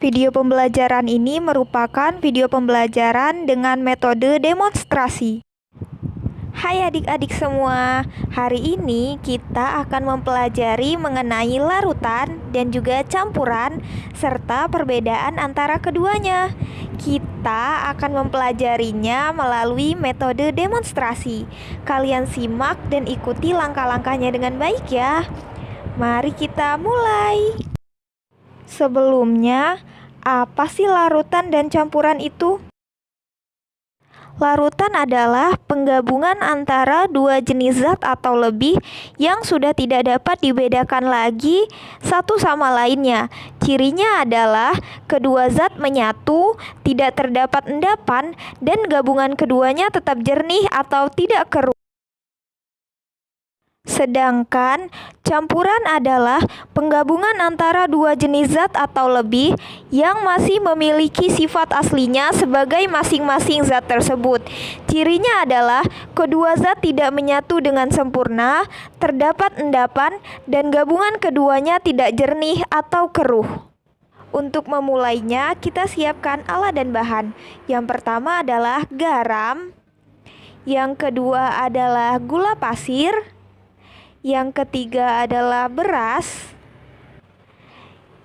Video pembelajaran ini merupakan video pembelajaran dengan metode demonstrasi. Hai adik-adik semua, hari ini kita akan mempelajari mengenai larutan dan juga campuran serta perbedaan antara keduanya. Kita akan mempelajarinya melalui metode demonstrasi. Kalian simak dan ikuti langkah-langkahnya dengan baik ya. Mari kita mulai. Sebelumnya, apa sih larutan dan campuran itu? Larutan adalah penggabungan antara dua jenis zat atau lebih yang sudah tidak dapat dibedakan lagi satu sama lainnya. Cirinya adalah kedua zat menyatu, tidak terdapat endapan, dan gabungan keduanya tetap jernih atau tidak keruh. Sedangkan campuran adalah penggabungan antara dua jenis zat atau lebih yang masih memiliki sifat aslinya sebagai masing-masing zat tersebut. Cirinya adalah kedua zat tidak menyatu dengan sempurna, terdapat endapan, dan gabungan keduanya tidak jernih atau keruh. Untuk memulainya, kita siapkan alat dan bahan. Yang pertama adalah garam, yang kedua adalah gula pasir, yang ketiga adalah beras.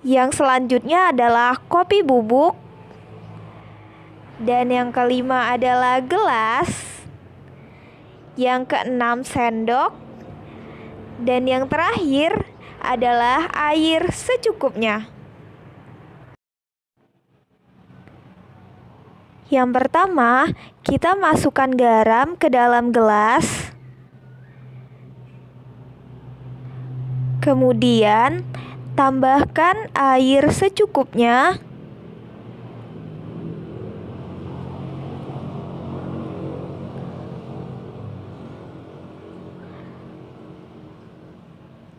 Yang selanjutnya adalah kopi bubuk. Dan yang kelima adalah gelas. Yang keenam sendok. Dan yang terakhir adalah air secukupnya. Yang pertama, kita masukkan garam ke dalam gelas. Kemudian, tambahkan air secukupnya.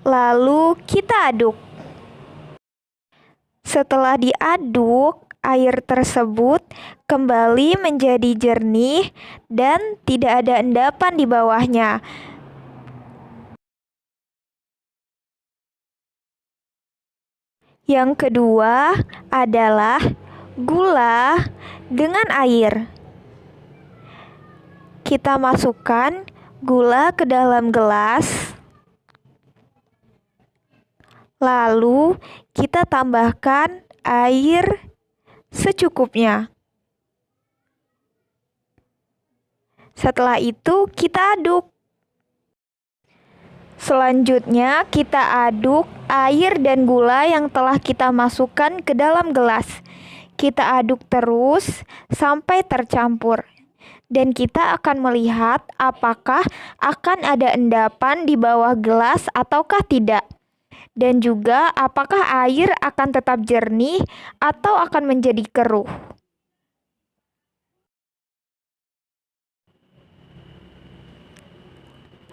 Lalu kita aduk. Setelah diaduk, air tersebut kembali menjadi jernih dan tidak ada endapan di bawahnya. Yang kedua adalah gula dengan air. Kita masukkan gula ke dalam gelas. Lalu kita tambahkan air secukupnya. Setelah itu kita aduk. Selanjutnya kita aduk air dan gula yang telah kita masukkan ke dalam gelas. Kita aduk terus sampai tercampur. Dan kita akan melihat apakah akan ada endapan di bawah gelas ataukah tidak. Dan juga apakah air akan tetap jernih atau akan menjadi keruh.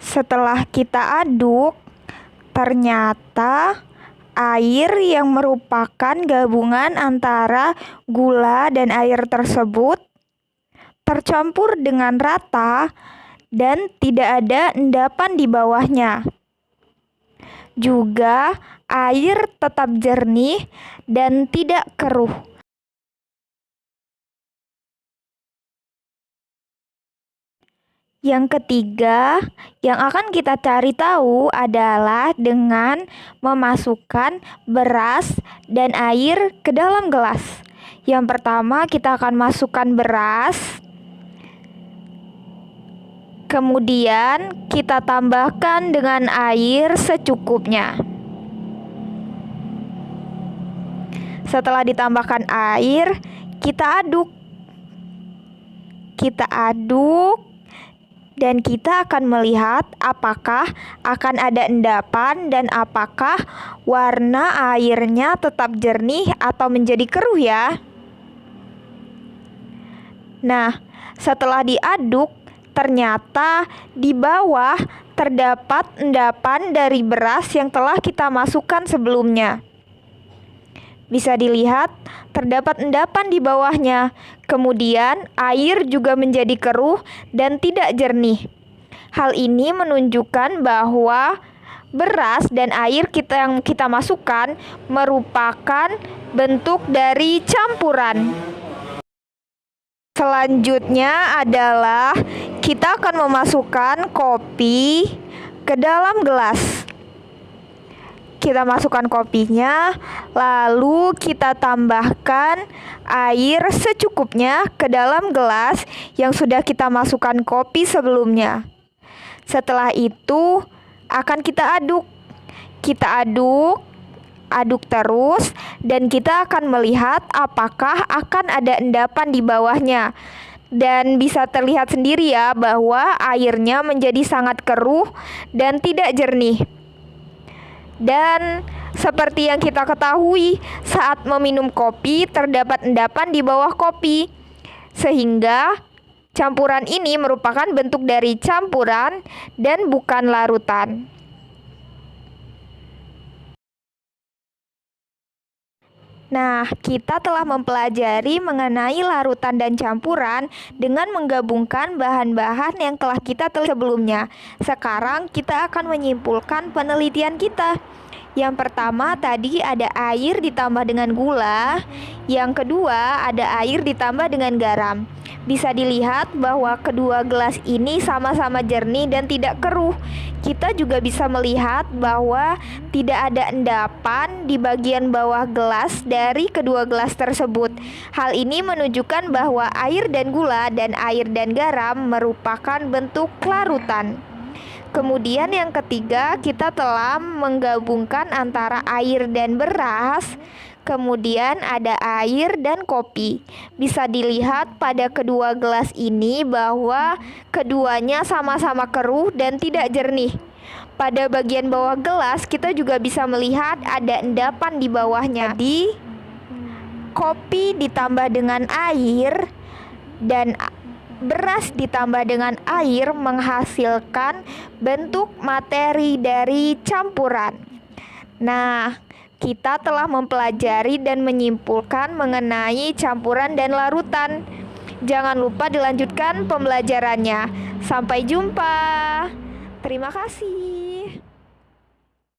Setelah kita aduk, ternyata air yang merupakan gabungan antara gula dan air tersebut tercampur dengan rata dan tidak ada endapan di bawahnya. Juga air tetap jernih dan tidak keruh. Yang ketiga, yang akan kita cari tahu adalah dengan memasukkan beras dan air ke dalam gelas. Yang pertama, kita akan masukkan beras. Kemudian, kita tambahkan dengan air secukupnya. Setelah ditambahkan air, kita aduk. Dan kita akan melihat apakah akan ada endapan dan apakah warna airnya tetap jernih atau menjadi keruh ya. Nah, setelah diaduk, ternyata di bawah terdapat endapan dari beras yang telah kita masukkan sebelumnya. Bisa dilihat, terdapat endapan di bawahnya. Kemudian, air juga menjadi keruh dan tidak jernih. Hal ini menunjukkan bahwa beras dan air yang kita masukkan merupakan bentuk dari campuran. Selanjutnya adalah kita akan memasukkan kopi ke dalam gelas. Kita masukkan kopinya, lalu kita tambahkan air secukupnya ke dalam gelas yang sudah kita masukkan kopi sebelumnya. Setelah itu akan kita aduk. Kita aduk terus, dan kita akan melihat apakah akan ada endapan di bawahnya. Dan bisa terlihat sendiri ya bahwa airnya menjadi sangat keruh dan tidak jernih. Dan seperti yang kita ketahui, saat meminum kopi terdapat endapan di bawah kopi, sehingga campuran ini merupakan bentuk dari campuran dan bukan larutan. Nah, kita telah mempelajari mengenai larutan dan campuran dengan menggabungkan bahan-bahan yang telah kita teliti sebelumnya. Sekarang kita akan menyimpulkan penelitian kita. Yang pertama tadi ada air ditambah dengan gula, yang kedua ada air ditambah dengan garam. Bisa dilihat bahwa kedua gelas ini sama-sama jernih dan tidak keruh. Kita juga bisa melihat bahwa tidak ada endapan di bagian bawah gelas dari kedua gelas tersebut. Hal ini menunjukkan bahwa air dan gula dan air dan garam merupakan bentuk larutan. Kemudian yang ketiga, kita telah menggabungkan antara air dan beras. Kemudian ada air dan kopi. Bisa dilihat pada kedua gelas ini bahwa keduanya sama-sama keruh dan tidak jernih. Pada bagian bawah gelas kita juga bisa melihat ada endapan di bawahnya. Jadi kopi ditambah dengan air dan beras ditambah dengan air menghasilkan bentuk materi dari campuran. Nah, kita telah mempelajari dan menyimpulkan mengenai campuran dan larutan. Jangan lupa dilanjutkan pembelajarannya. Sampai jumpa. Terima kasih.